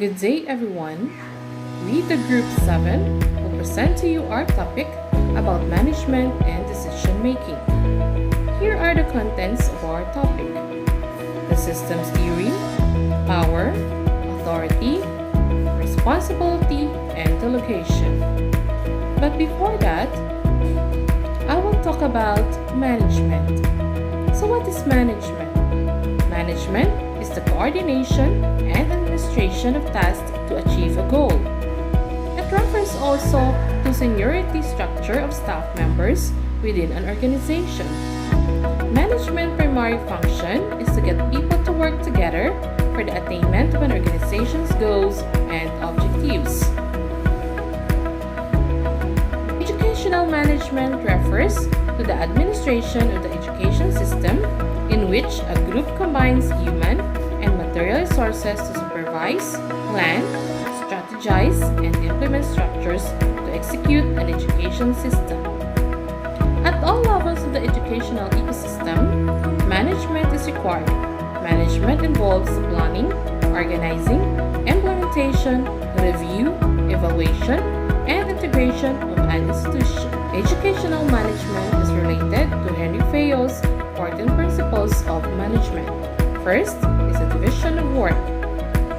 Good day, everyone. We, the Group 7, will present to you our topic about management and decision making. Here are the contents of our topic: the systems theory, power, authority, responsibility, and delegation. But before that, I will talk about management. So, what is management? Management is the coordination and administration of tasks to achieve a goal. It refers also to seniority structure of staff members within an organization. Management primary function is to get people to work together for the attainment of an organization's goals and objectives. Educational management refers to the administration of the education system in which a group combines human and material resources to supervise, plan, strategize, and implement structures to execute an education system. At all levels of the educational ecosystem, management is required. Management involves planning, organizing, implementation, review, evaluation, and integration of an institution. Educational management is related to Henry Fayol's 14 principles of management. First is a division of work.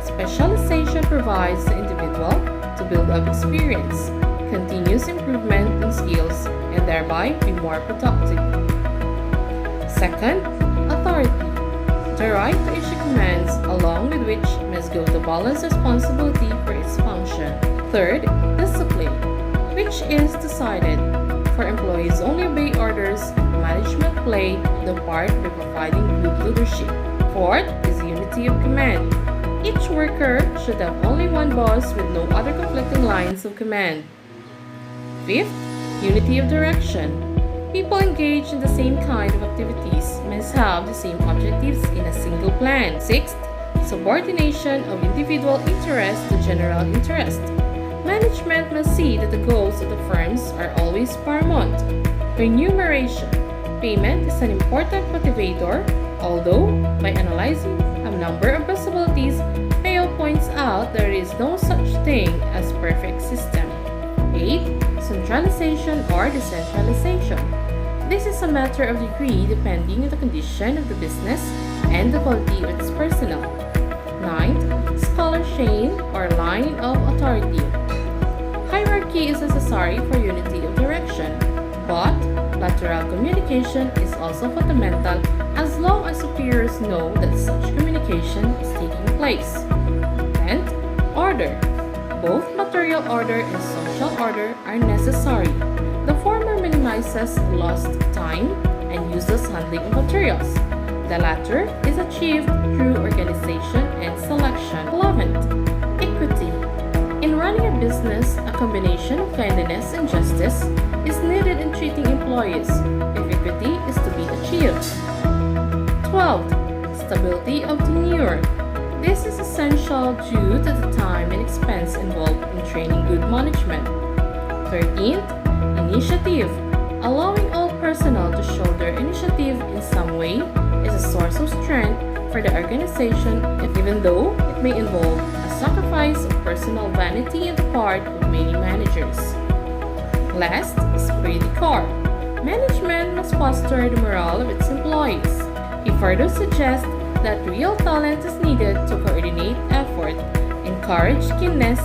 Specialization provides the individual to build up experience, continuous improvement in skills, and thereby be more productive. Second, authority. The right to issue commands along with which must go the balanced responsibility for its function. Third, discipline, which is decided. For employees only obey orders, management play the part by providing group leadership. Fourth is unity of command. Each worker should have only one boss with no other conflicting lines of command. Fifth, unity of direction. People engaged in the same kind of activities must have the same objectives in a single plan. Sixth, subordination of individual interest to general interest. Management must see that the goals of the firms are always paramount. Remuneration. Payment is an important motivator, although by analyzing a number of possibilities, Fayol points out there is no such thing as perfect system. 8. Centralization or decentralization. This is a matter of degree depending on the condition of the business and the quality of its personnel. 9. Scholar chain or line of authority. Hierarchy is necessary for unity of direction, but lateral communication is also fundamental as long as superiors know that such communication is taking place. 10th, order. Both material order and social order are necessary. The former minimizes lost time and useless handling of materials. The latter is achieved through organization and selection. 11th, equity. In running a business, a combination of kindness and justice is needed in treating employees if equity is to be achieved. 12th, stability of tenure. This is essential due to the time and expense involved in training good management. 13th, initiative. Allowing all personnel to show their initiative in some way is a source of strength for the organization, even though it may involve a sacrifice of personal vanity on the part of many managers. Last, esprit de corps. Management must foster the morale of its employees. He further suggests that real talent is needed to coordinate effort, encourage keenness,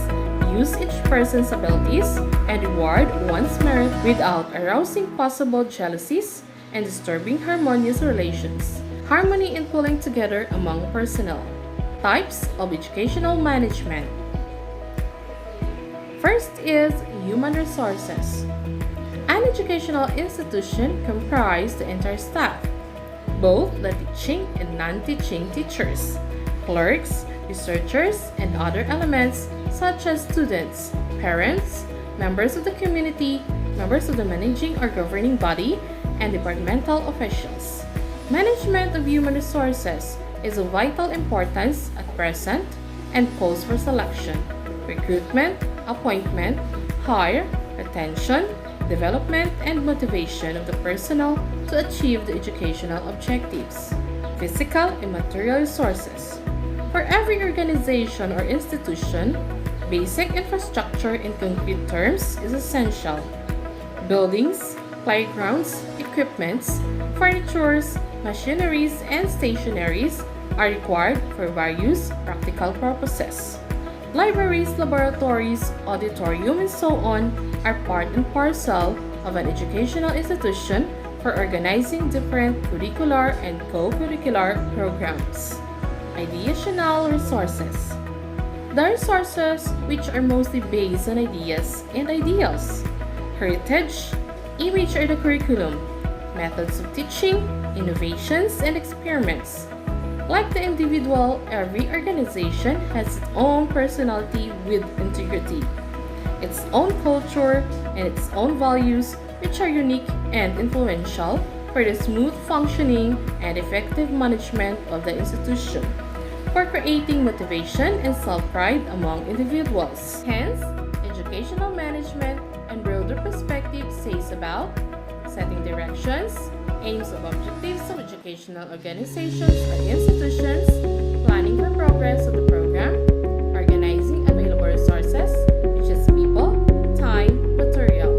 use each person's abilities, and reward one's merit without arousing possible jealousies and disturbing harmonious relations. Harmony and pulling together among personnel. Types of educational management. First is human resources. An educational institution comprises the entire staff, both the teaching and non-teaching teachers, clerks, researchers, and other elements such as students, parents, members of the community, members of the managing or governing body, and departmental officials. Management of human resources is of vital importance at present and calls for selection, recruitment, appointment, hire, retention, development, and motivation of the personnel to achieve the educational objectives. Physical and material resources. For every organization or institution, basic infrastructure in concrete terms is essential. Buildings, playgrounds, equipments, furnitures, machineries, and stationaries are required for various practical purposes. Libraries, laboratories, auditorium, and so on are part and parcel of an educational institution for organizing different curricular and co-curricular programs. Ideational resources. The resources which are mostly based on ideas and ideals. Heritage, in which are the curriculum, methods of teaching, innovations, and experiments. Like the individual, every organization has its own personality with integrity, its own culture, and its own values, which are unique and influential for the smooth functioning and effective management of the institution, for creating motivation and self-pride among individuals. Hence, educational management and broader perspective says about setting directions, aims of objectives of educational organizations or institutions, planning for progress of the program, organizing available resources, which is people, time, material.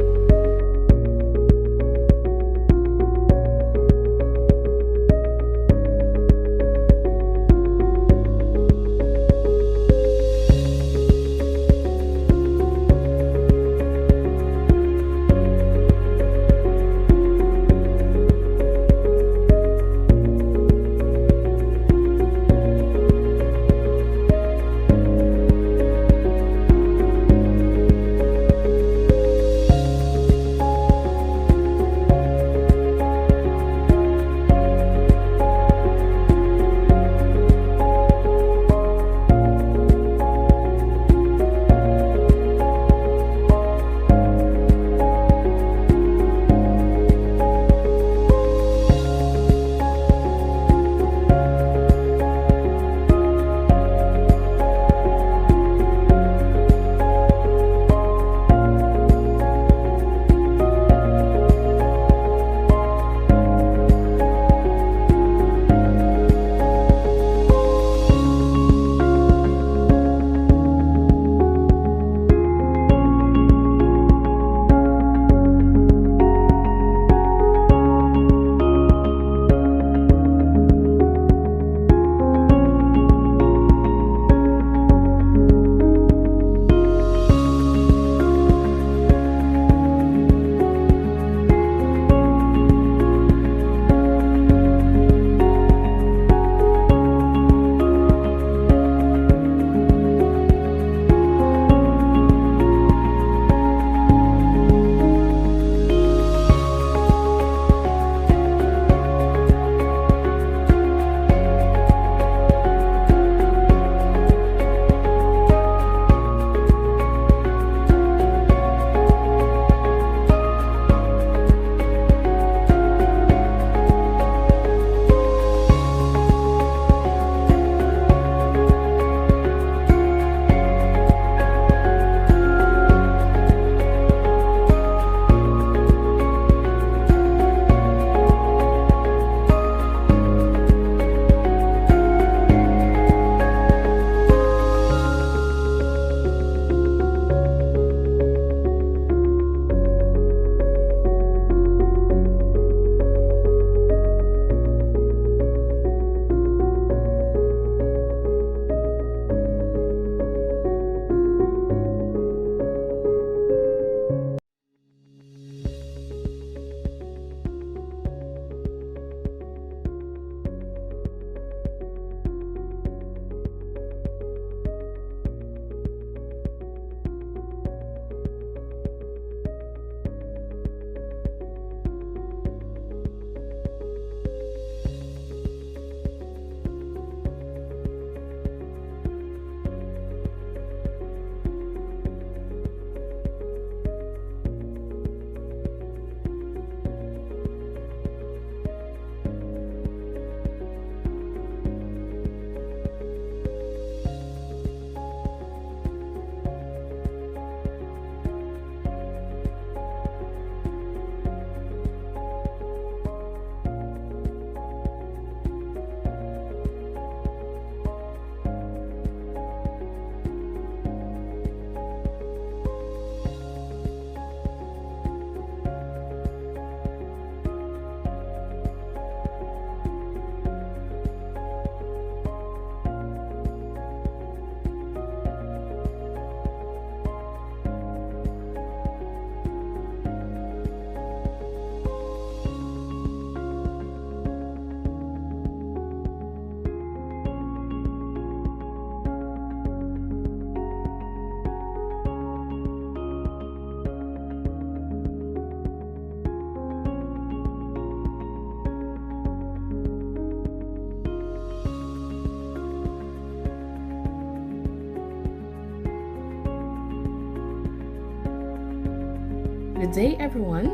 Good day, everyone.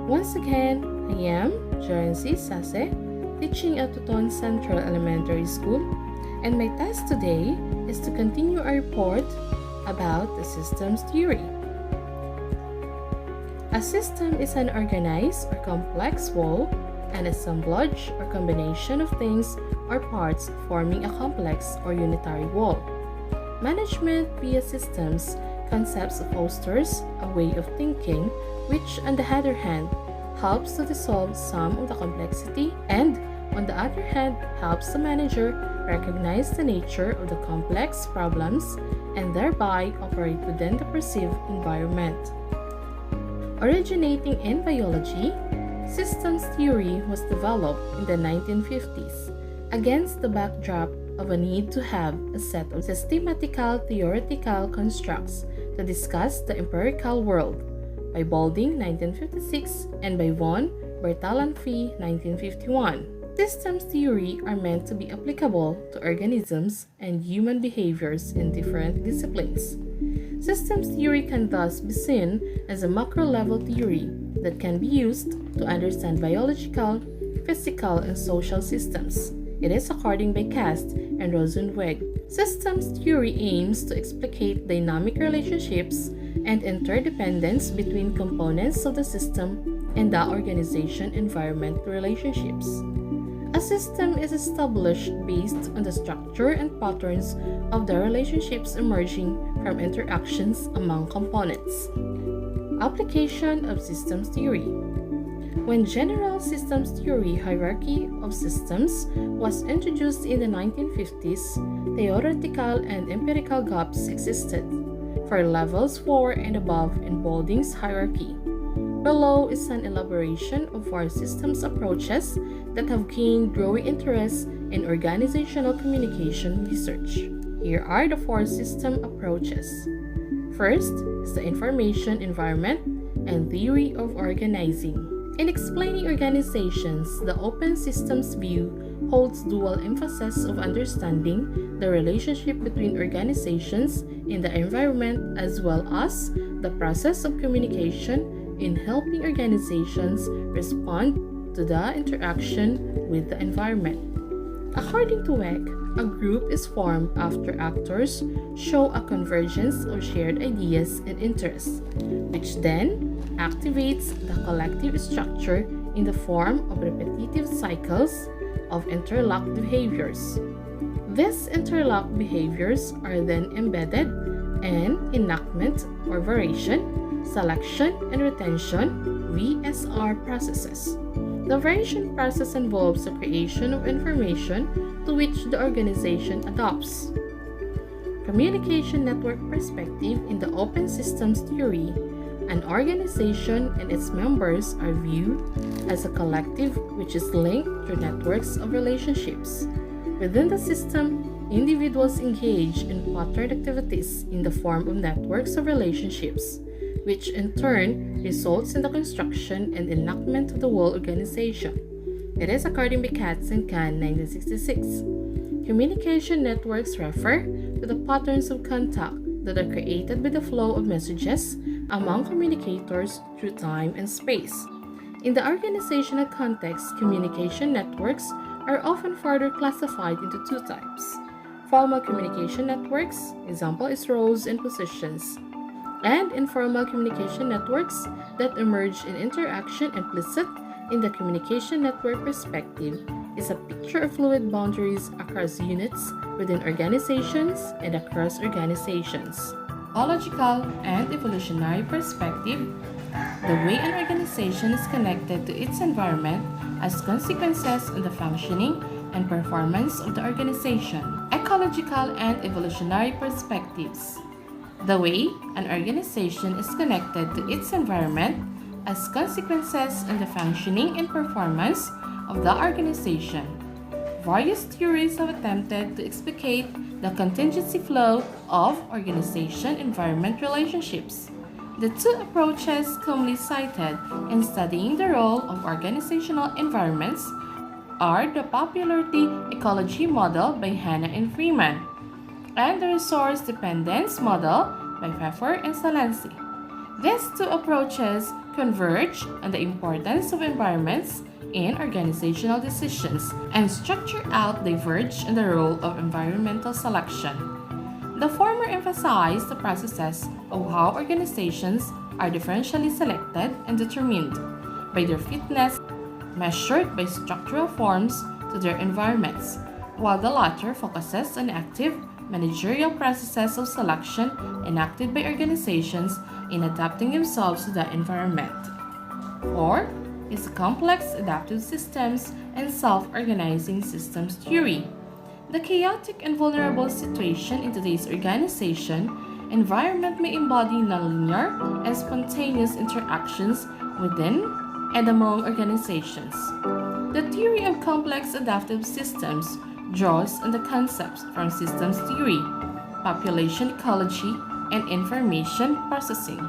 Once again, I am Jarency Sase, teaching at Tuton Central Elementary School, and my task today is to continue our report about the systems theory. A system is an organized or complex whole, an assemblage or combination of things or parts forming a complex or unitary whole. Management via systems concepts fosters a way of thinking which, on the other hand, helps to dissolve some of the complexity and, on the other hand, helps the manager recognize the nature of the complex problems and thereby operate within the perceived environment. Originating in biology, systems theory was developed in the 1950s against the backdrop of a need to have a set of systematical theoretical constructs to discuss the empirical world, by Balding 1956 and by von Bertalanffy 1951. Systems theory are meant to be applicable to organisms and human behaviors in different disciplines. Systems theory can thus be seen as a macro-level theory that can be used to understand biological, physical, and social systems. It is according by Kast and Rosenzweig. Systems theory aims to explicate dynamic relationships and interdependence between components of the system and the organization-environment relationships. A system is established based on the structure and patterns of the relationships emerging from interactions among components. Application of systems theory. When general systems theory hierarchy of systems was introduced in the 1950s, theoretical and empirical gaps existed for levels 4 and above in Balding's hierarchy. Below is an elaboration of 4 systems approaches that have gained growing interest in organizational communication research. Here are the 4 system approaches. First is the information environment and theory of organizing. In explaining organizations, the open systems view holds dual emphasis of understanding the relationship between organizations in the environment as well as the process of communication in helping organizations respond to the interaction with the environment. According to Weck, a group is formed after actors show a convergence of shared ideas and interests, which then activates the collective structure in the form of repetitive cycles of interlocked behaviors. These interlocked behaviors are then embedded in enactment or variation, selection, and retention (VSR) processes. The variation process involves the creation of information to which the organization adopts. Communication network perspective. In the open systems theory, an organization and its members are viewed as a collective which is linked through networks of relationships. Within the system, individuals engage in patterned activities in the form of networks of relationships, which in turn results in the construction and enactment of the whole organization. It is according to Katz and Kahn 1966. Communication networks refer to the patterns of contact that are created by the flow of messages among communicators through time and space. In the organizational context, communication networks are often further classified into 2 types. Formal communication networks, example is roles and positions, and informal communication networks that emerge in interaction. Implicit in the communication network perspective is a picture of fluid boundaries across units within organizations and across organizations. Biological and evolutionary perspective, the way an organization is connected to its environment has consequences on the functioning and performance of the organization. Ecological and evolutionary perspectives, the way an organization is connected to its environment has consequences on the functioning and performance of the organization. Various theories have attempted to explicate the contingency flow of organization-environment relationships. The 2 approaches commonly cited in studying the role of organizational environments are the popularity ecology model by Hanna and Freeman and the resource dependence model by Pfeffer and Salensi. These two approaches converge on the importance of environments in organizational decisions and structure out diverge in the role of environmental selection. The former emphasize the processes of how organizations are differentially selected and determined by their fitness, measured by structural forms to their environments, while the latter focuses on active managerial processes of selection enacted by organizations in adapting themselves to the environment. 4 is complex adaptive systems and self-organizing systems theory. The chaotic and vulnerable situation in today's organization environment may embody nonlinear and spontaneous interactions within and among organizations. The theory of complex adaptive systems draws on the concepts from systems theory, population ecology, and information processing.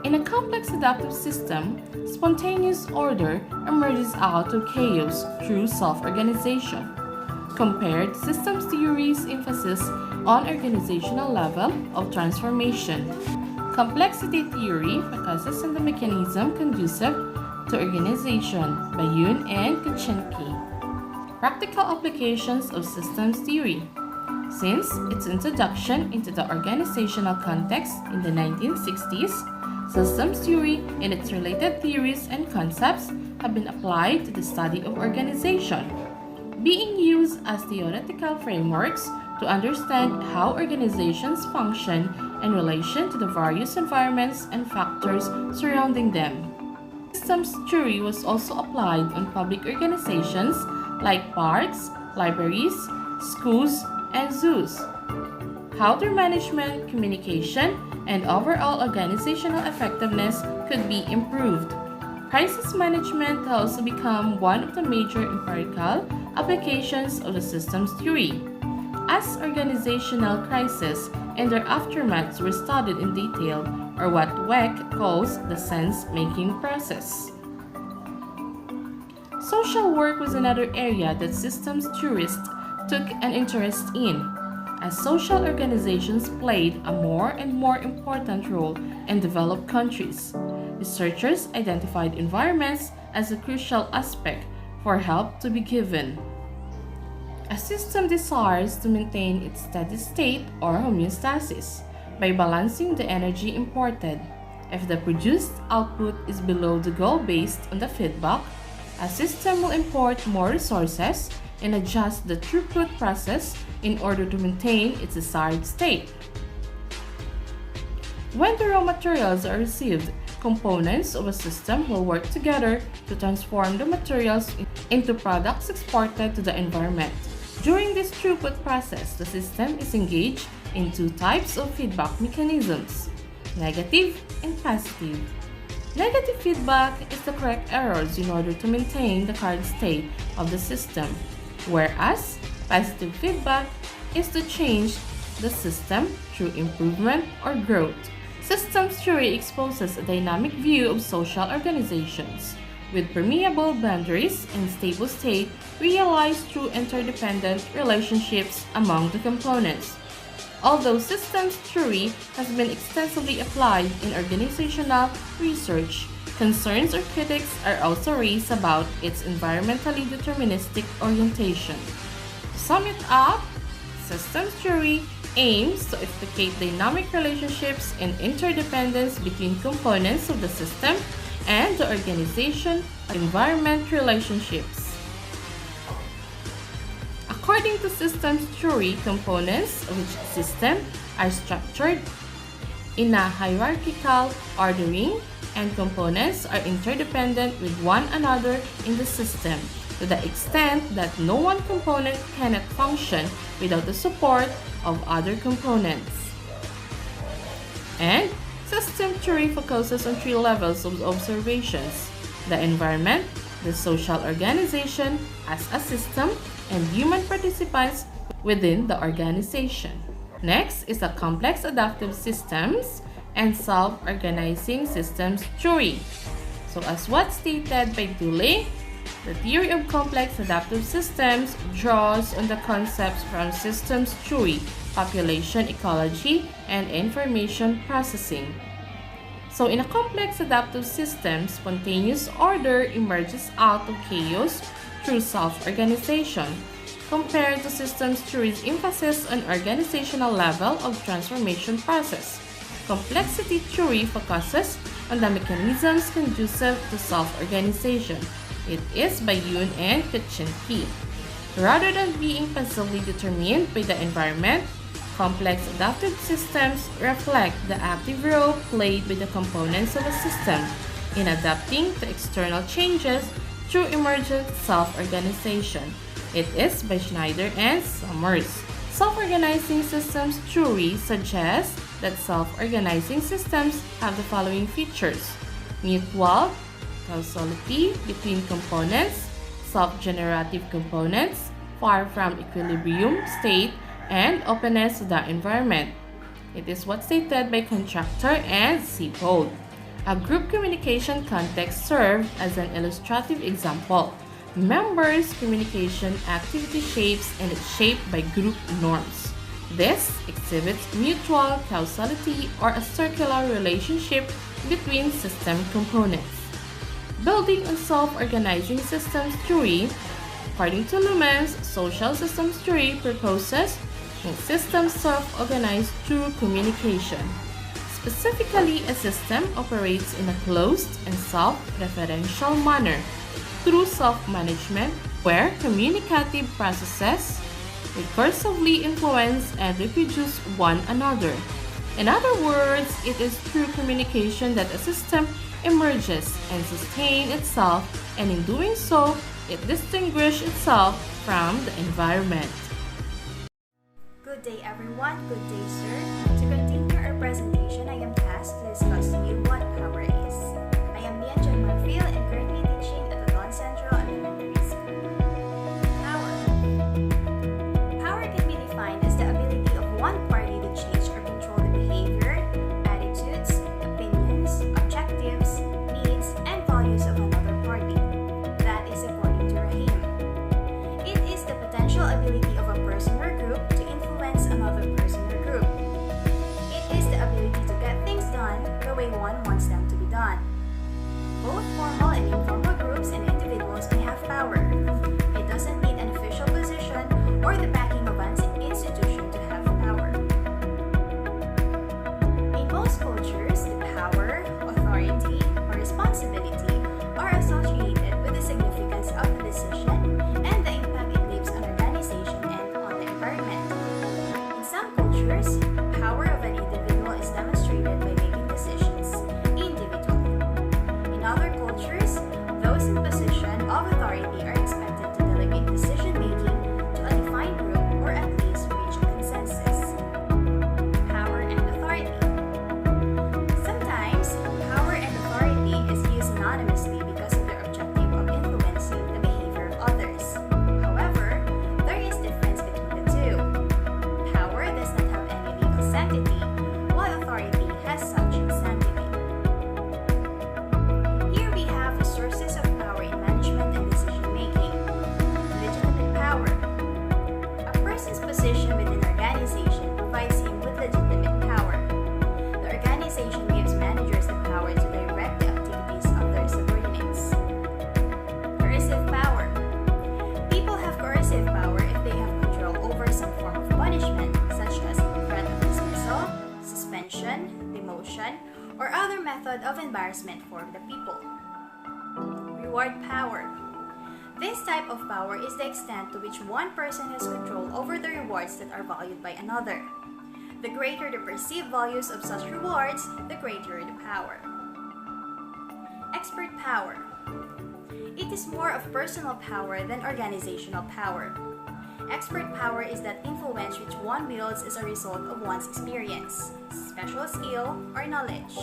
In a complex adaptive system, spontaneous order emerges out of chaos through self-organization. Compared systems theory's emphasis on organizational level of transformation. Complexity theory focuses on the mechanism conducive to organization by Yoon and Kuchenki. Practical applications of systems theory. Since its introduction into the organizational context in the 1960s, systems theory and its related theories and concepts have been applied to the study of organization, being used as theoretical frameworks to understand how organizations function in relation to the various environments and factors surrounding them. Systems theory was also applied on public organizations like parks, libraries, schools, and zoos. How their management, communication, and overall organizational effectiveness could be improved. Crisis management has also become one of the major empirical applications of the systems theory, as organizational crises and their aftermaths were studied in detail, or what Weck calls the sense-making process. Social work was another area that systems theorists took an interest in, as social organizations played a more and more important role in developed countries. Researchers identified environments as a crucial aspect for help to be given. A system desires to maintain its steady state or homeostasis by balancing the energy imported. If the produced output is below the goal based on the feedback, a system will import more resources and adjust the throughput process in order to maintain its desired state. When the raw materials are received, components of a system will work together to transform the materials into products exported to the environment. During this throughput process, the system is engaged in two types of feedback mechanisms, negative and positive. Negative feedback is to correct errors in order to maintain the current state of the system, whereas positive feedback is to change the system through improvement or growth. Systems theory exposes a dynamic view of social organizations, with permeable boundaries and stable state realized through interdependent relationships among the components. Although systems theory has been extensively applied in organizational research, concerns or critics are also raised about its environmentally deterministic orientation. To sum it up, systems theory aims to explicate dynamic relationships and interdependence between components of the system and the organization environment relationships. According to systems theory, components of each system are structured in a hierarchical ordering, and components are interdependent with one another in the system to the extent that no one component cannot function without the support of other components. And system theory focuses on three levels of observations: the environment, the social organization as a system, and human participants within the organization. Next is the complex adaptive systems and self-organizing systems theory. So as what stated by Dulé, the theory of complex adaptive systems draws on the concepts from systems theory, population ecology, and information processing. So in a complex adaptive system, spontaneous order emerges out of chaos through self-organization, compared to systems theory's emphasis on organizational level of transformation process. Complexity theory focuses on the mechanisms conducive to self-organization. It is by Yoon and Kuczynski. Rather than being passively determined by the environment, complex adaptive systems reflect the active role played by the components of a system in adapting to external changes through emergent self-organization. It is by Schneider and Summers. Self-organizing systems theory suggests that self-organizing systems have the following features: mutual causality between components, self-generative components, far from equilibrium state, and openness to the environment. It is what's stated by Contractor and Seibold. A group communication context served as an illustrative example. Members' communication activity shapes and is shaped by group norms. This exhibits mutual causality or a circular relationship between system components. Building on self-organizing systems theory, according to Luhmann's social systems theory proposes systems self-organize through communication. Specifically, a system operates in a closed and self-referential manner through self-management, where communicative processes recursively influence and reproduce one another. In other words, it is through communication that a system emerges and sustains itself, and in doing so, it distinguishes itself from the environment. Good day everyone, good day sir. To continue our presentation, I am tasked to discuss to you what power is. I am Lian Jen Marfil and currently teaching at the Don Central Elementary School. Power. Power can be defined as the ability of one party to change or control the behavior, attitudes, opinions, objectives, needs, and values of another party. That is according to Rahim. It is the potential ability of a person or group to influence another person or group. It is the ability to get things done the way one wants them to be done. Both formal and informal groups and individuals may have power. It doesn't need an official position or the backing of an institution to have power. In most cultures, the power, authority, or responsibility are associated with the significance of the decision and the impact it leaves on organization and on the environment. In some cultures, the power of an individual is demonstrated by making decisions individually. In other cultures, those in position of authority are expected to delegate decision-making to a defined group or at least reach a consensus. Power and authority. Sometimes, power and authority is used synonymously because of their objective of influencing the behavior of others. However, there is difference between the two. Power does not have any legal sanctity, while authority has such sanctity. Here we have the sources of power in management and decision-making. Legitimate power. A person's position within an organization provides him with legitimate power. The organization gives managers the power to direct the activities of their subordinates. Coercive power. People have coercive power if they have control over some form of punishment, such as threat of dismissal, suspension, demotion, or other method of embarrassment for the people. Reward power. This type of power is the extent to which one person has control over the rewards that are valued by another. The greater the perceived values of such rewards, the greater the power. Expert power. It is more of personal power than organizational power. Expert power is that influence which one wields as a result of one's experience, special skill, or knowledge.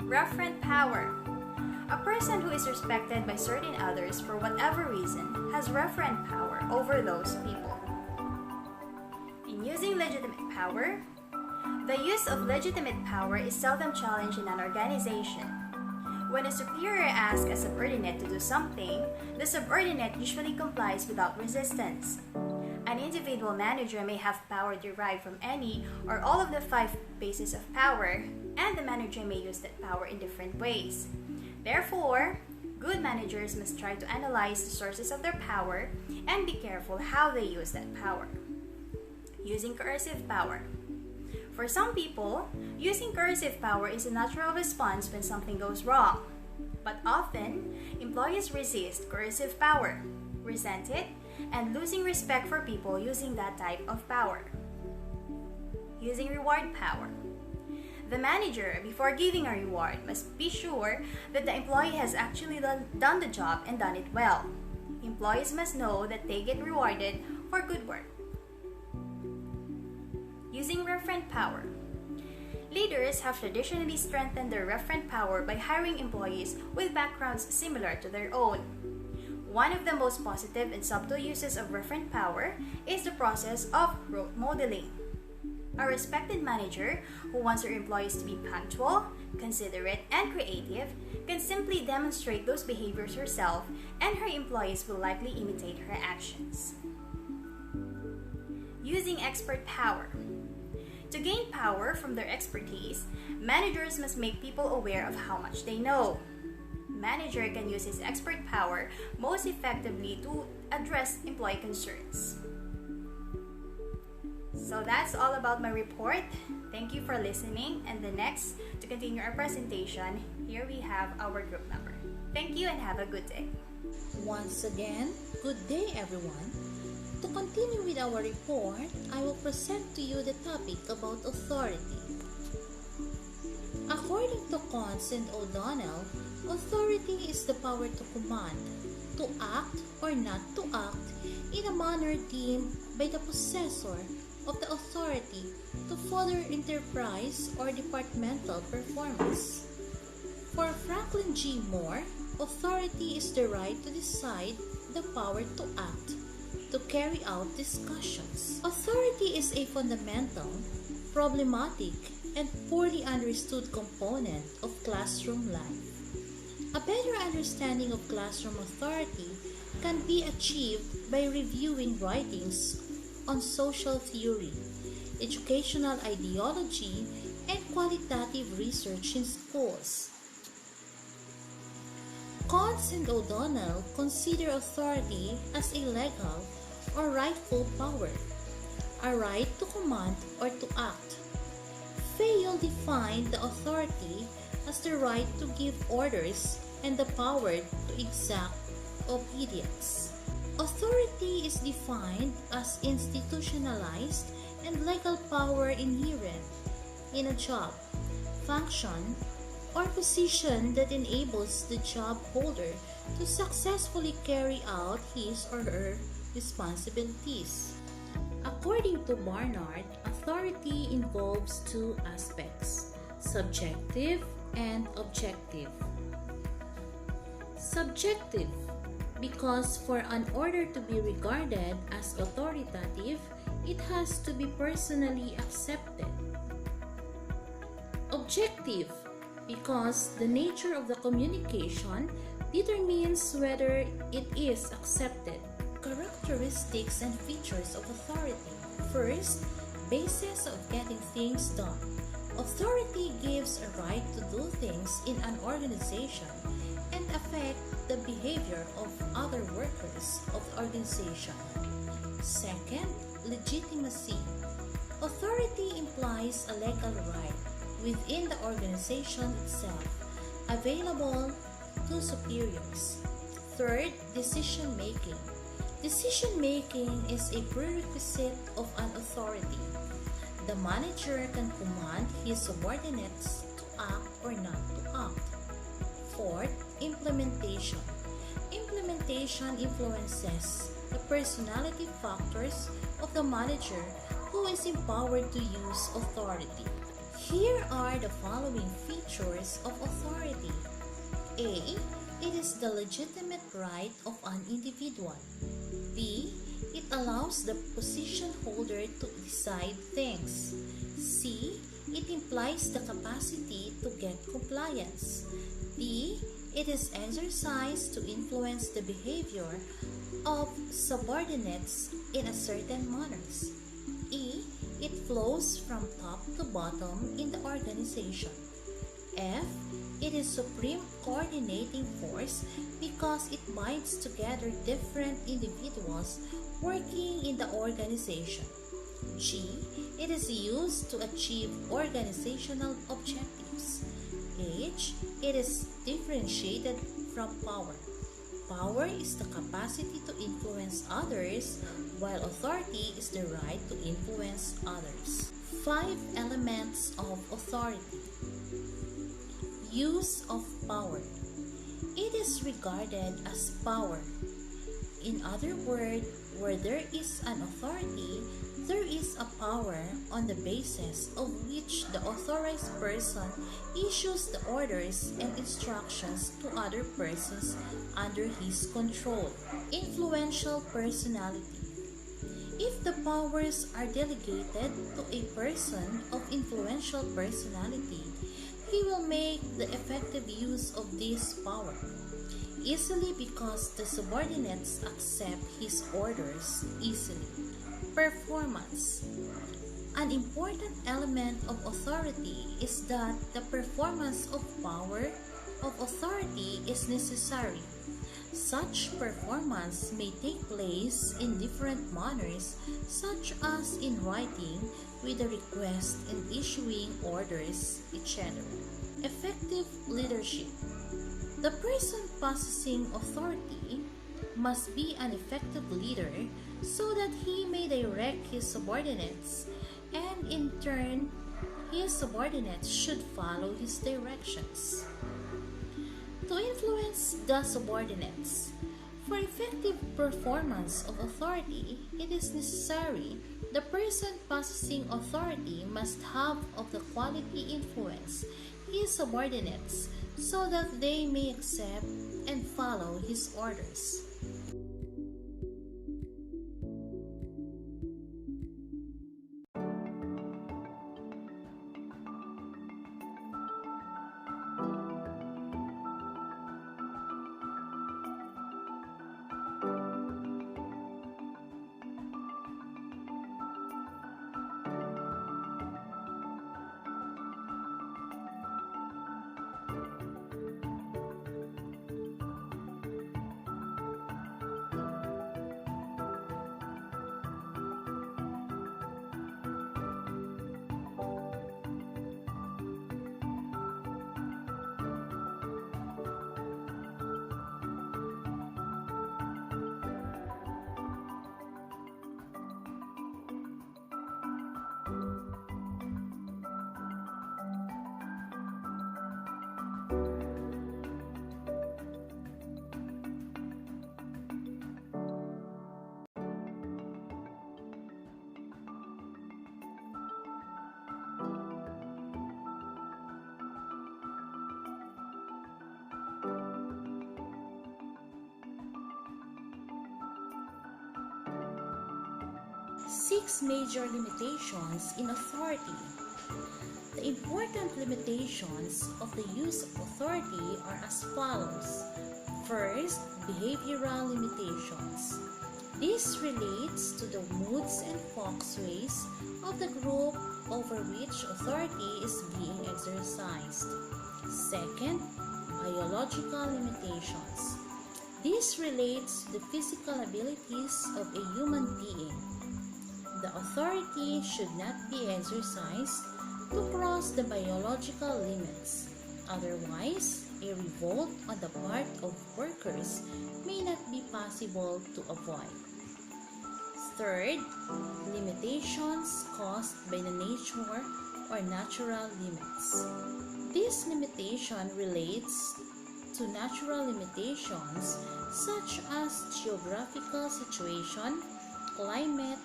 Referent power. A person who is respected by certain others for whatever reason has referent power over those people. In using legitimate power, the use of legitimate power is seldom challenged in an organization. When a superior asks a subordinate to do something, the subordinate usually complies without resistance. An individual manager may have power derived from any or all of the 5 basis of power, and the manager may use that power in different ways. Therefore, good managers must try to analyze the sources of their power and be careful how they use that power. Using coercive power. For some people, using coercive power is a natural response when something goes wrong. But often, employees resist coercive power, resent it, and losing respect for people using that type of power. Using reward power. The manager, before giving a reward, must be sure that the employee has actually done the job and done it well. Employees must know that they get rewarded for good work. Using referent power. Leaders have traditionally strengthened their referent power by hiring employees with backgrounds similar to their own. One of the most positive and subtle uses of referent power is the process of role modeling. A respected manager who wants her employees to be punctual, considerate, and creative can simply demonstrate those behaviors herself, and her employees will likely imitate her actions. Using expert power. To gain power from their expertise, managers must make people aware of how much they know. Manager can use his expert power most effectively to address employee concerns. So that's all about my report. Thank you for listening. And the next, to continue our presentation, here we have our group number. Thank you and have a good day. Once again, good day everyone. To continue with our report, I will present to you the topic about authority. According to Cons and O'Donnell, authority is the power to command, to act or not to act in a manner deemed by the possessor of the authority to further enterprise or departmental performance. For Franklin G. Moore, authority is the right to decide, the power to act, to carry out discussions. Authority is a fundamental, problematic, and poorly understood component of classroom life. A better understanding of classroom authority can be achieved by reviewing writings on social theory, educational ideology, and qualitative research in schools. Cons and O'Donnell consider authority as a legal or rightful power, a right to command or to act. Fayol defined the authority as the right to give orders and the power to exact obedience. Authority is defined as institutionalized and legal power inherent in a job, function, or position that enables the job holder to successfully carry out his or her responsibilities. According to Barnard, authority involves two aspects, subjective and objective. Subjective, because for an order to be regarded as authoritative, it has to be personally accepted. Objective, because the nature of the communication determines whether it is accepted. Characteristics and features of authority. First, basis of getting things done. Authority gives a right to do things in an organization and affect the behavior of other workers of the organization. Second, legitimacy. Authority implies a legal right within the organization itself, available to superiors. Third, decision-making. Decision-making is a prerequisite of an authority. The manager can command his subordinates to act or not to act. Fourth, implementation. Implementation influences the personality factors of the manager who is empowered to use authority. Here are the following features of authority. A. It is the legitimate right of an individual. B. It allows the position holder to decide things. C. It implies the capacity to get compliance. D. It is exercised to influence the behavior of subordinates in a certain manner. E. It flows from top to bottom in the organization. F. It is supreme coordinating force because it binds together different individuals working in the organization. G. It is used to achieve organizational objectives. H. It is differentiated from power. Power is the capacity to influence others, while authority is the right to influence others. 5 elements of authority. Use of power. It is regarded as power. In other words, where there is an authority, there is a power on the basis of which the authorized person issues the orders and instructions to other persons under his control. Influential personality. If the powers are delegated to a person of influential personality, he will make the effective use of this power easily because the subordinates accept his orders easily. Performance. An important element of authority is that the performance of power of authority is necessary. Such performance may take place in different manners, such as in writing with a request and issuing orders, etc. Effective leadership. The person possessing authority must be an effective leader so that he may direct his subordinates, and in turn, his subordinates should follow his directions. To influence the subordinates. For effective performance of authority, it is necessary the person possessing authority must have of the quality influence his subordinates so that they may accept and follow his orders. Six major limitations in authority. The important limitations of the use of authority are as follows. First, behavioral limitations. This relates to the moods and folkways of the group over which authority is being exercised. Second, biological limitations. This relates to the physical abilities of a human being. The authority should not be exercised to cross the biological limits. Otherwise, a revolt on the part of workers may not be possible to avoid. Third, limitations caused by the nature or natural limits. This limitation relates to natural limitations such as geographical situation, climate,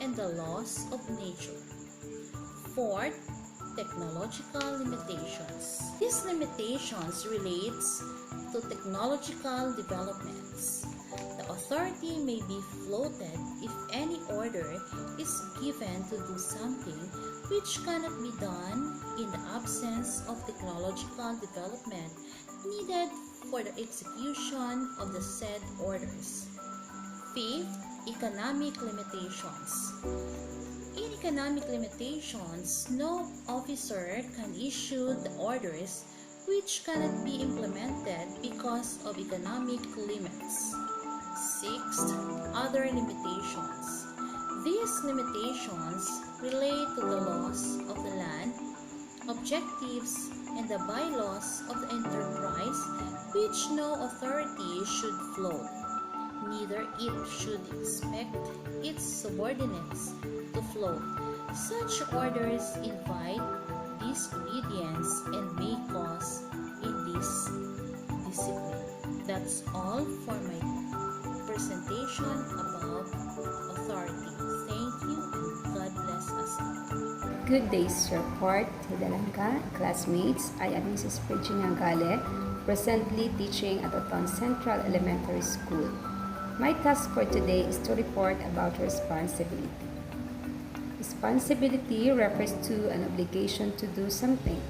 and the laws of nature. Fourth, technological limitations. These limitations relates to technological developments. The authority may be floated if any order is given to do something which cannot be done in the absence of technological development needed for the execution of the said orders. Fifth, economic limitations. In economic limitations, no officer can issue the orders which cannot be implemented because of economic limits. Sixth, other limitations. These limitations relate to the laws of the land, objectives, and the bylaws of the enterprise which no authority should float. Neither it should expect its subordinates to float. Such orders invite disobedience and may cause indiscipline. That's all for my presentation about authority. Thank you and God bless us all. Good day, Sir Port Hidalanga, classmates. I am Mrs. Virginia Gale, presently teaching at Oton Central Elementary School. My task for today is to report about responsibility. Responsibility refers to an obligation to do something.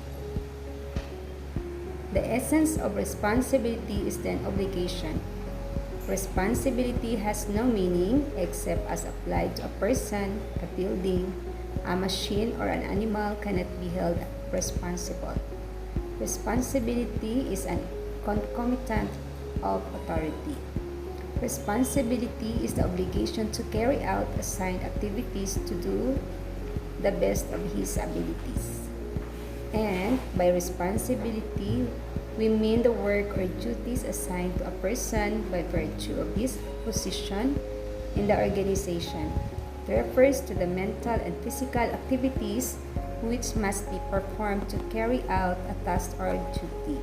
The essence of responsibility is then obligation. Responsibility has no meaning except as applied to a person, a building, a machine, or an animal cannot be held responsible. Responsibility is a concomitant of authority. Responsibility is the obligation to carry out assigned activities to do the best of his abilities. And by responsibility, we mean the work or duties assigned to a person by virtue of his position in the organization. It refers to the mental and physical activities which must be performed to carry out a task or duty.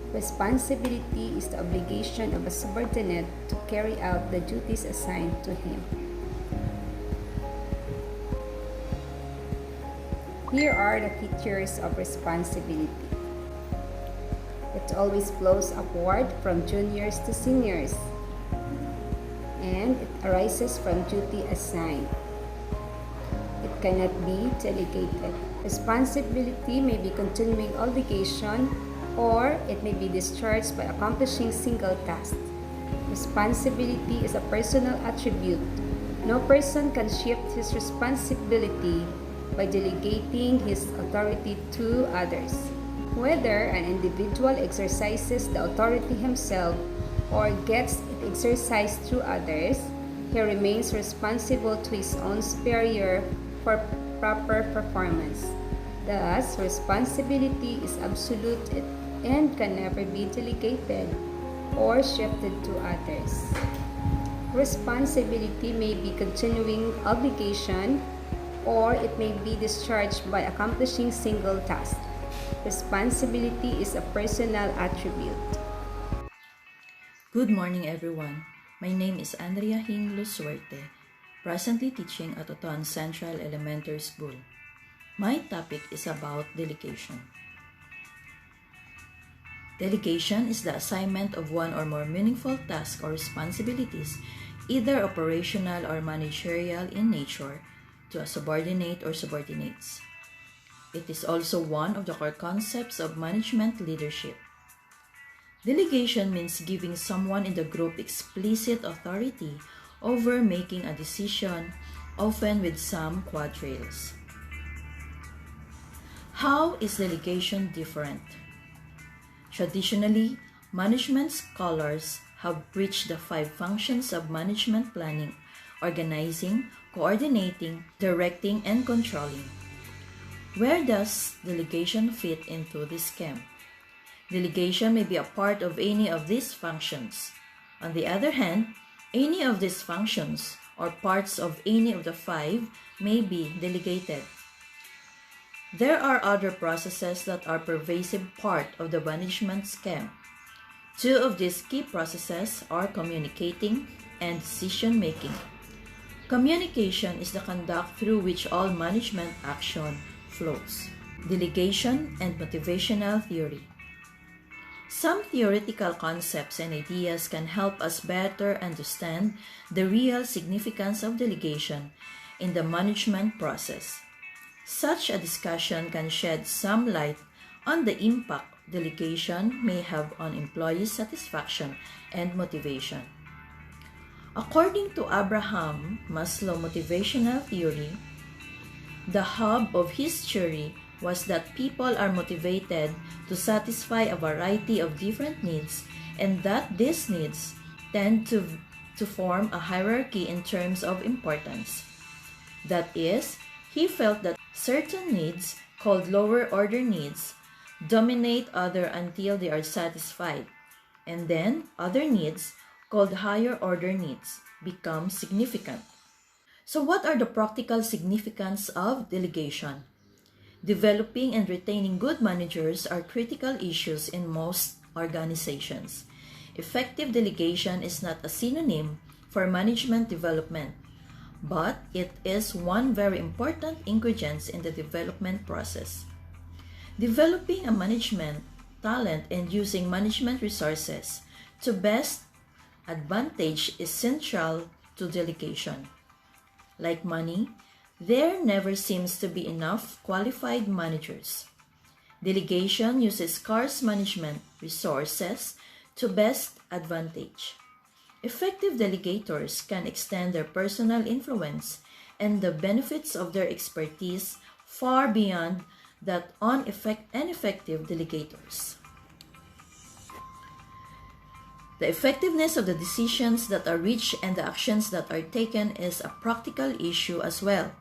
Responsibility is the obligation of a subordinate to carry out the duties assigned to him. Here are the features of responsibility. It always flows upward from juniors to seniors, and it arises from duty assigned. It cannot be delegated. Responsibility may be continuing obligation, or it may be discharged by accomplishing single task. Responsibility is a personal attribute. No person can shift his responsibility by delegating his authority to others. Whether an individual exercises the authority himself or gets it exercised through others, he remains responsible to his own superior for proper performance. Thus, responsibility is absolute and can never be delegated or shifted to others. Responsibility may be continuing obligation, or it may be discharged by accomplishing single task. Responsibility is a personal attribute. Good morning, everyone. My name is Andrea Hinglo Suerte, presently teaching at Oton Central Elementary School. My topic is about delegation. Delegation is the assignment of one or more meaningful tasks or responsibilities, either operational or managerial in nature, to a subordinate or subordinates. It is also one of the core concepts of management leadership. Delegation means giving someone in the group explicit authority over making a decision, often with some guardrails. How is delegation different? Traditionally, management scholars have preached the 5 functions of management: planning, organizing, coordinating, directing, and controlling. Where does delegation fit into this scheme? Delegation may be a part of any of these functions. On the other hand, any of these functions or parts of any of the 5 may be delegated. There are other processes that are pervasive part of the management scheme. 2 of these key processes are communicating and decision-making. Communication is the conduct through which all management action flows. Delegation and motivational theory. Some theoretical concepts and ideas can help us better understand the real significance of delegation in the management process. Such a discussion can shed some light on the impact delegation may have on employee satisfaction and motivation. According to Abraham Maslow motivational theory, the hub of his theory was that people are motivated to satisfy a variety of different needs and that these needs tend to form a hierarchy in terms of importance. That is, he felt that certain needs, called lower order needs, dominate other until they are satisfied, and then other needs, called higher order needs, become significant. So what are the practical significance of delegation? Developing and retaining good managers are critical issues in most organizations. Effective delegation is not a synonym for management development, but it is one very important ingredient in the development process. Developing a management talent and using management resources to best advantage is central to delegation. Like money, there never seems to be enough qualified managers. Delegation uses scarce management resources to best advantage. Effective delegators can extend their personal influence and the benefits of their expertise far beyond that on ineffective delegators. The effectiveness of the decisions that are reached and the actions that are taken is a practical issue as well.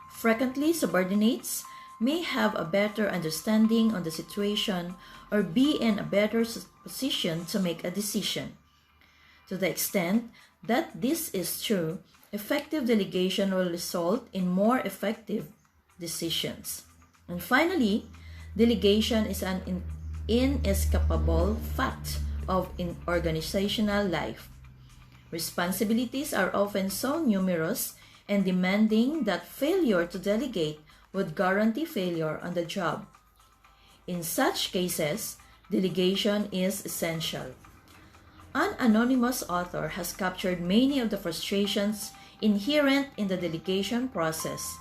Frequently, subordinates may have a better understanding on the situation or be in a better position to make a decision. To the extent that this is true, effective delegation will result in more effective decisions. And finally, delegation is an inescapable fact of organizational life. Responsibilities are often so numerous and demanding that failure to delegate would guarantee failure on the job. In such cases, delegation is essential. An anonymous author has captured many of the frustrations inherent in the delegation process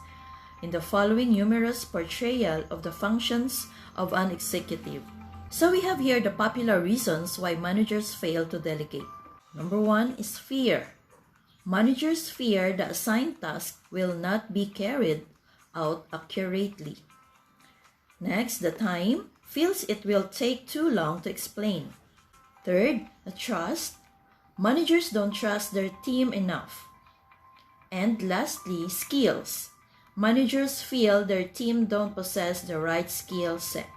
in the following humorous portrayal of the functions of an executive. So we have here the popular reasons why managers fail to delegate. Number 1 is fear. Managers fear the assigned task will not be carried out accurately. Next, the time feels it will take too long to explain. Third, the trust. Managers don't trust their team enough. And lastly, skills. Managers feel their team don't possess the right skill set.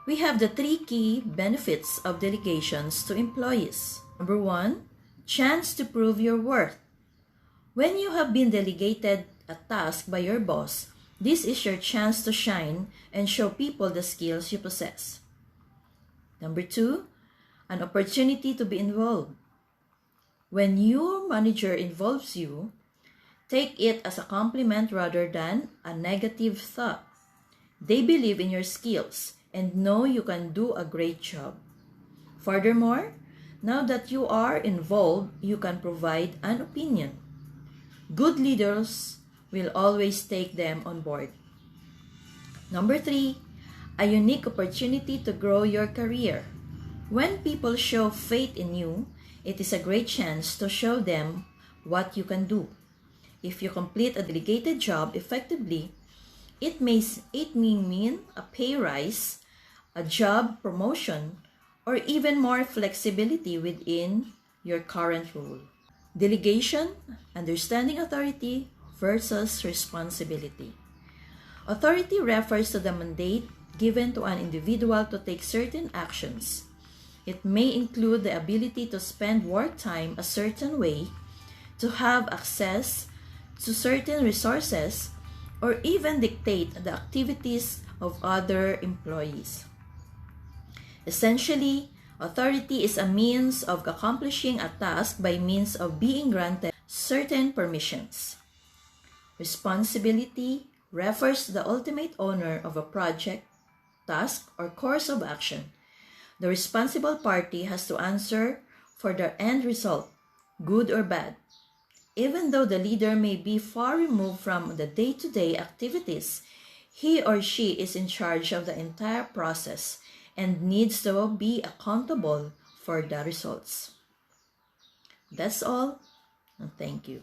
We have the 3 key benefits of delegations to employees. Number 1, chance to prove your worth. When you have been delegated a task by your boss, this is your chance to shine and show people the skills you possess. Number 2, an opportunity to be involved. When your manager involves you, take it as a compliment rather than a negative thought. They believe in your skills and know you can do a great job. Furthermore, now that you are involved, you can provide an opinion. Good leaders will always take them on board. Number 3, a unique opportunity to grow your career. When people show faith in you, it is a great chance to show them what you can do. If you complete a delegated job effectively, it may mean a pay rise, a job promotion, or even more flexibility within your current role. Delegation, understanding authority versus responsibility. Authority refers to the mandate given to an individual to take certain actions. It may include the ability to spend work time a certain way, to have access to certain resources, or even dictate the activities of other employees. Essentially, authority is a means of accomplishing a task by means of being granted certain permissions. Responsibility refers to the ultimate owner of a project, task, or course of action. The responsible party has to answer for the end result, good or bad. Even though the leader may be far removed from the day-to-day activities, he or she is in charge of the entire process and needs to be accountable for the results. That's all, and thank you.